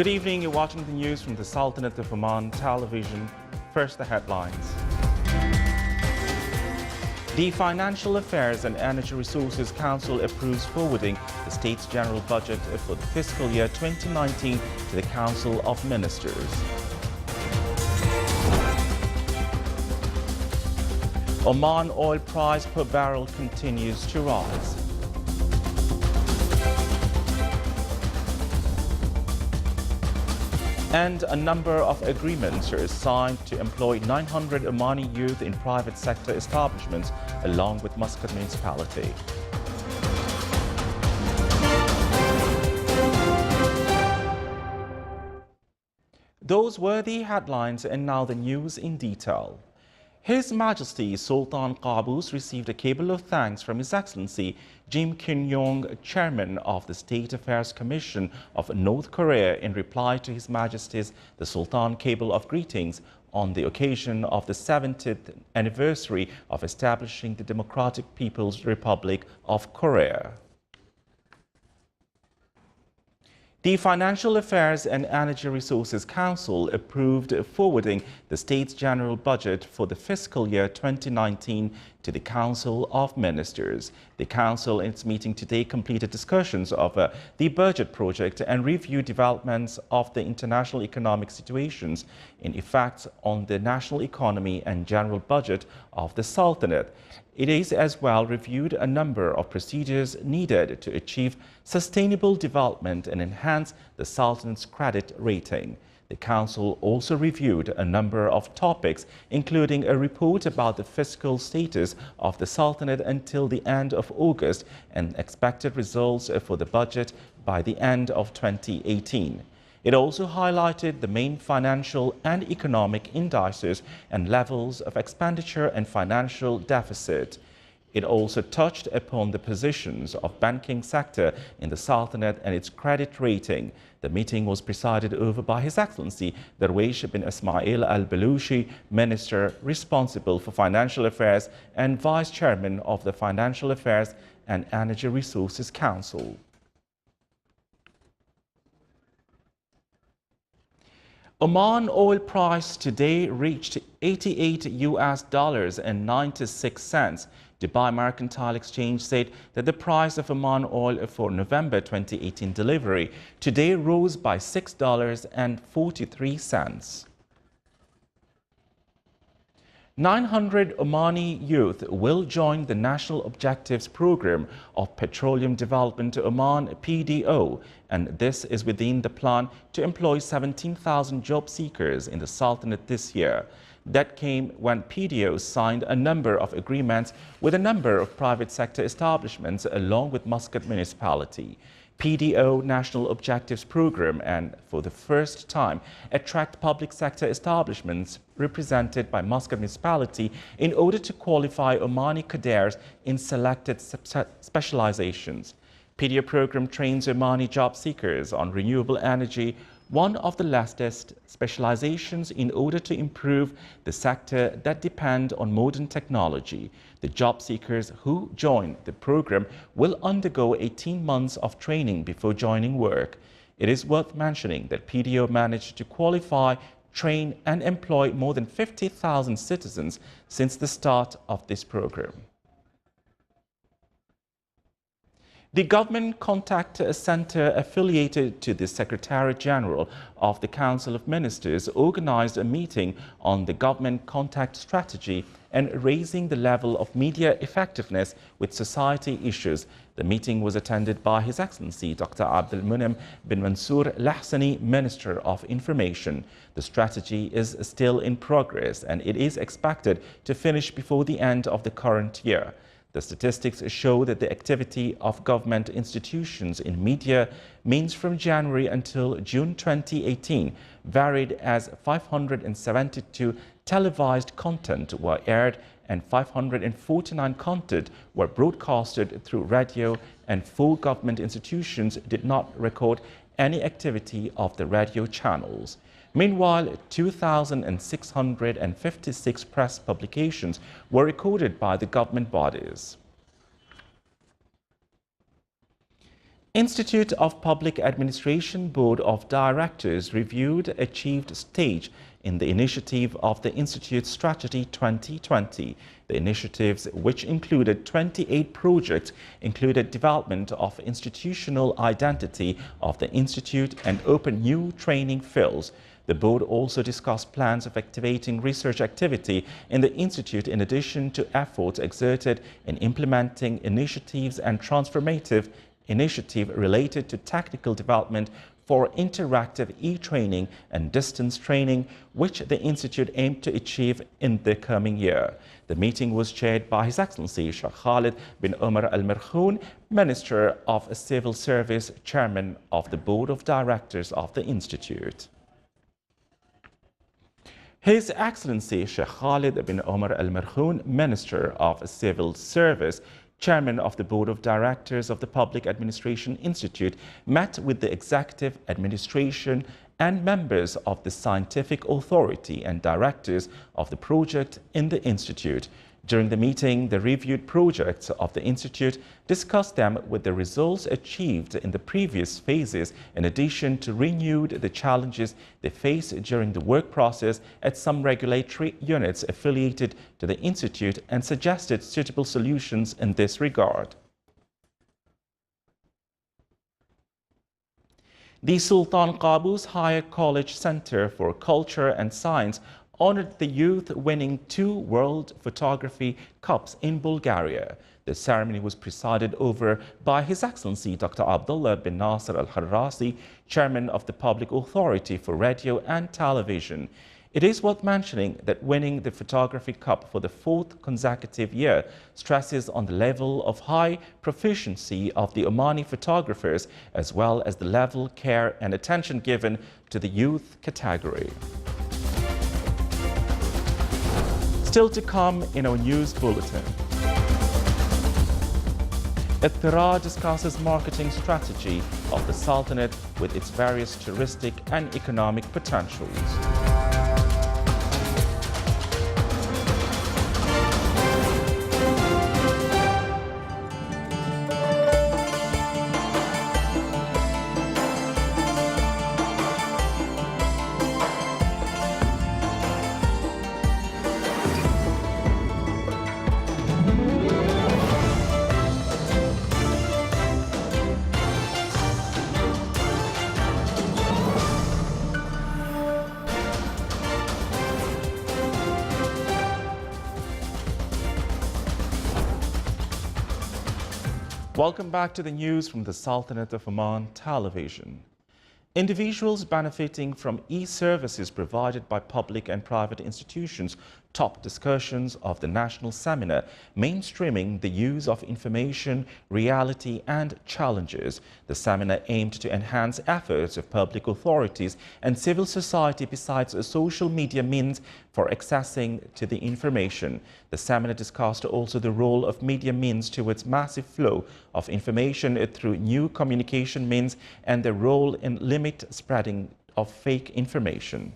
Good evening, you're watching the news from the Sultanate of Oman television. First, the headlines. The Financial Affairs and Energy Resources Council approves forwarding the state's general budget for the fiscal year 2019 to the Council of Ministers. Oman oil price per barrel continues to rise. And a number of agreements are signed to employ 900 Omani youth in private sector establishments along with Muscat municipality. Those were the headlines, and now the news in detail. His Majesty Sultan Qaboos received a cable of thanks from His Excellency Kim Kyung-yong, Chairman of the State Affairs Commission of North Korea, in reply to His Majesty's the Sultan cable of greetings on the occasion of the 70th anniversary of establishing the Democratic People's Republic of Korea. The Financial Affairs and Energy Resources Council approved forwarding the state's general budget for the fiscal year 2019 to the Council of Ministers. The Council, in its meeting today, completed discussions of the budget project and reviewed developments of the international economic situations in effect on the national economy and general budget of the Sultanate. It is as well reviewed a number of procedures needed to achieve sustainable development and enhance the Sultanate's credit rating. The Council also reviewed a number of topics, including a report about the fiscal status of the Sultanate until the end of August and expected results for the budget by the end of 2018. It also highlighted the main financial and economic indices and levels of expenditure and financial deficit. It also touched upon the positions of banking sector in the Sultanate and its credit rating. The meeting was presided over by His Excellency Darwish bin Ismail al-Balushi, Minister responsible for Financial Affairs and Vice Chairman of the Financial Affairs and Energy Resources Council. Oman oil price today reached $88.96. Dubai Mercantile Exchange said that the price of Oman oil for November 2018 delivery today rose by $6.43. 900 Omani youth will join the National Objectives Program of Petroleum Development Oman PDO, and this is within the plan to employ 17,000 job seekers in the Sultanate this year. That came when PDO signed a number of agreements with a number of private sector establishments along with Muscat municipality. PDO National Objectives Program and for the first time attract public sector establishments represented by Muscat municipality in order to qualify Omani cadres in selected specializations. PDO program trains Omani job seekers on renewable energy, one of the latest specializations, in order to improve the sector that depend on modern technology. The job seekers who join the program will undergo 18 months of training before joining work. It is worth mentioning that PDO managed to qualify, train and employ more than 50,000 citizens since the start of this program. The Government Contact Center affiliated to the Secretariat General of the Council of Ministers organized a meeting on the government contact strategy and raising the level of media effectiveness with society issues. The meeting was attended by His Excellency Dr. Abdul Munim bin Mansour Lahsani, Minister of Information. The strategy is still in progress and it is expected to finish before the end of the current year. The statistics show that the activity of government institutions in media means from January until June 2018 varied as 572 televised content were aired and 549 content were broadcasted through radio, and 4 government institutions did not record any activity of the radio channels. Meanwhile, 2,656 press publications were recorded by the government bodies. Institute of Public Administration Board of Directors reviewed achieved stage in the initiative of the Institute's Strategy 2020. The initiatives, which included 28 projects, included development of institutional identity of the Institute and open new training fields. The board also discussed plans of activating research activity in the Institute in addition to efforts exerted in implementing initiatives and transformative initiative related to technical development for interactive e-training and distance training, which the Institute aimed to achieve in the coming year. The meeting was chaired by His Excellency Sheikh Khalid bin Omar Al Marhoun, Minister of Civil Service, Chairman of the Board of Directors of the Institute. His Excellency Sheikh Khalid bin Omar Al Marhoun, Minister of Civil Service, Chairman of the Board of Directors of the Public Administration Institute, met with the executive administration and members of the scientific authority and directors of the project in the Institute. During the meeting, the reviewed projects of the Institute discussed them with the results achieved in the previous phases, in addition to renewed the challenges they face during the work process at some regulatory units affiliated to the Institute and suggested suitable solutions in this regard. The Sultan Qaboos Higher College Center for Culture and Science honored the youth winning 2 World Photography Cups in Bulgaria. The ceremony was presided over by His Excellency Dr. Abdullah bin Nasser Al-Harrasi, Chairman of the Public Authority for Radio and Television. It is worth mentioning that winning the Photography Cup for the 4th consecutive year stresses on the level of high proficiency of the Omani photographers, as well as the level, care and attention given to the youth category. Still to come in our news bulletin. Ittira discusses marketing strategy of the Sultanate with its various touristic and economic potentials. Welcome back to the news from the Sultanate of Oman Television. Individuals benefiting from e-services provided by public and private institutions topped discussions of the national seminar mainstreaming the use of information, reality and challenges. The seminar aimed to enhance efforts of public authorities and civil society besides social media means for accessing to the information. The seminar discussed also the role of media means towards massive flow of information through new communication means and their role in limit spreading of fake information.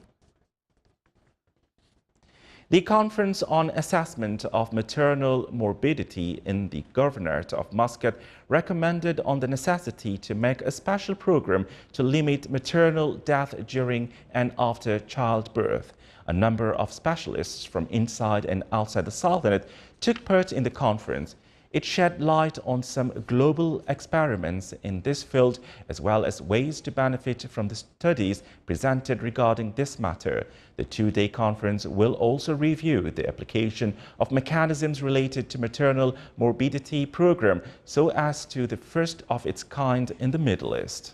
The Conference on Assessment of Maternal Morbidity in the Governorate of Muscat recommended on the necessity to make a special program to limit maternal death during and after childbirth. A number of specialists from inside and outside the Sultanate took part in the conference. It shed light on some global experiments in this field, as well as ways to benefit from the studies presented regarding this matter. The 2-day conference will also review the application of mechanisms related to maternal morbidity program so as to the first of its kind in the Middle East.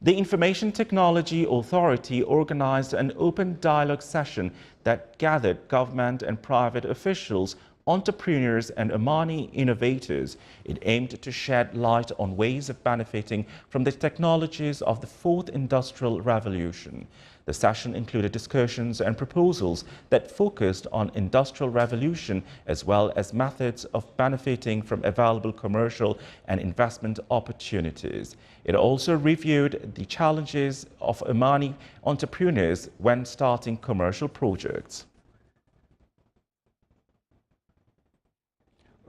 The Information Technology Authority organized an open dialogue session that gathered government and private officials, entrepreneurs and Omani innovators. It aimed to shed light on ways of benefiting from the technologies of the 4th Industrial Revolution. The session included discussions and proposals that focused on industrial revolution as well as methods of benefiting from available commercial and investment opportunities. It also reviewed the challenges of Omani entrepreneurs when starting commercial projects.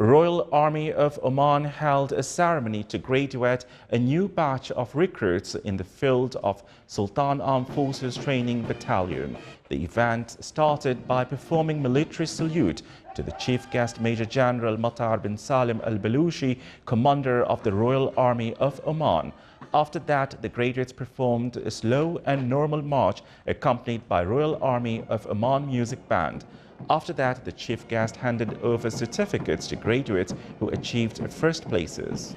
Royal Army of Oman held a ceremony to graduate a new batch of recruits in the field of Sultan Armed Forces Training Battalion. The event started by performing military salute to the Chief Guest Major General Matar bin Salim al-Baluchi, Commander of the Royal Army of Oman. After that, the graduates performed a slow and normal march accompanied by Royal Army of Oman Music Band. After that, the chief guest handed over certificates to graduates who achieved first places.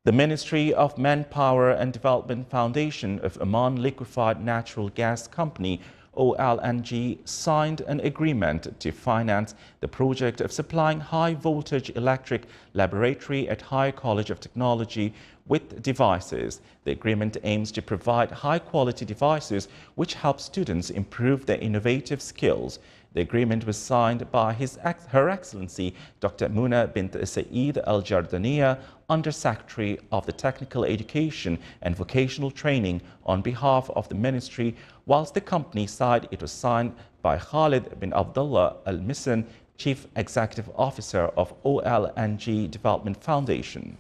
The Ministry of Manpower and Development Foundation of Oman Liquefied Natural Gas Company OLNG signed an agreement to finance the project of supplying high-voltage electric laboratory at High College of Technology with devices. The agreement aims to provide high-quality devices which help students improve their innovative skills. The agreement was signed by Her Excellency Dr. Muna bint Saeed Al-Jardaniya, Under-Secretary of the Technical Education and Vocational Training, on behalf of the Ministry, whilst the company side it was signed by Khalid bin Abdullah Al-Misan, Chief Executive Officer of OLNG Development Foundation.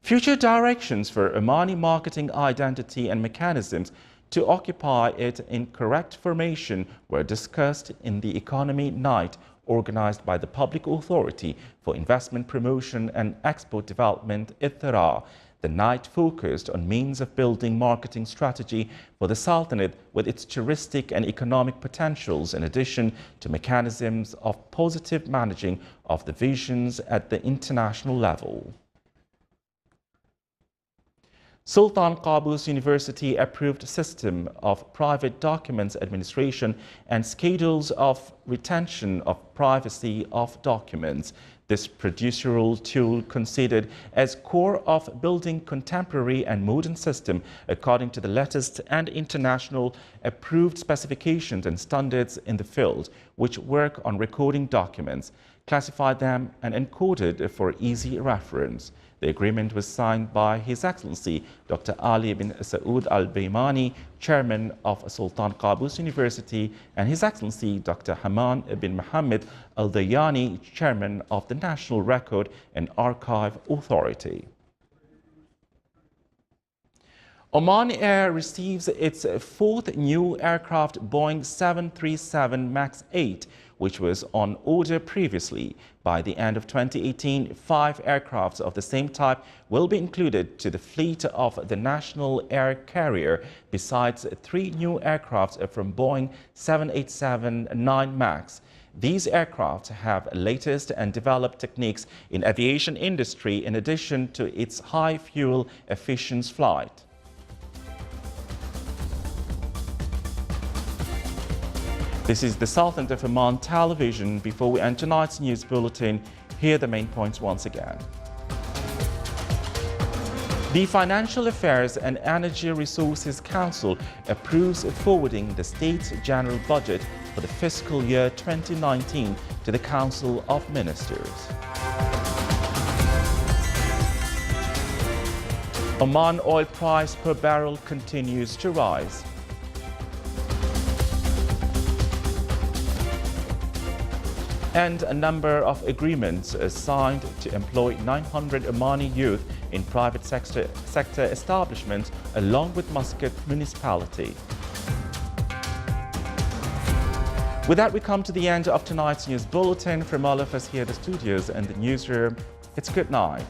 Future directions for Omani marketing identity and mechanisms to occupy it in correct formation were discussed in the Economy Night organized by the Public Authority for Investment Promotion and Export Development, ITRA. The night focused on means of building marketing strategy for the Sultanate with its touristic and economic potentials, in addition to mechanisms of positive managing of the visions at the international level. Sultan Qaboos University approved system of private documents administration and schedules of retention of privacy of documents. This procedural tool considered as core of building contemporary and modern system according to the latest and international approved specifications and standards in the field, which work on recording documents, classify them and encode it for easy reference. The agreement was signed by His Excellency Dr. Ali bin Saud Al-Baymani, Chairman of Sultan Qaboos University, and His Excellency Dr. Haman bin Mohammed Al-Dayani, Chairman of the National Record and Archive Authority. Oman Air receives its fourth new aircraft, Boeing 737 MAX 8, which was on order previously. By the end of 2018, 5 aircrafts of the same type will be included to the fleet of the national air carrier, besides 3 new aircrafts from Boeing 787-9 MAX. These aircraft have latest and developed techniques in aviation industry in addition to its high fuel efficiency flight. This is the Sultanate of Oman television. Before we end tonight's news bulletin, here are the main points once again. The Financial Affairs and Energy Resources Council approves forwarding the state's general budget for the fiscal year 2019 to the Council of Ministers. Oman oil price per barrel continues to rise. And a number of agreements are signed to employ 900 Omani youth in private sector establishments along with Muscat municipality. With that, we come to the end of tonight's news bulletin. From all of us here at the studios and the newsroom, it's good night.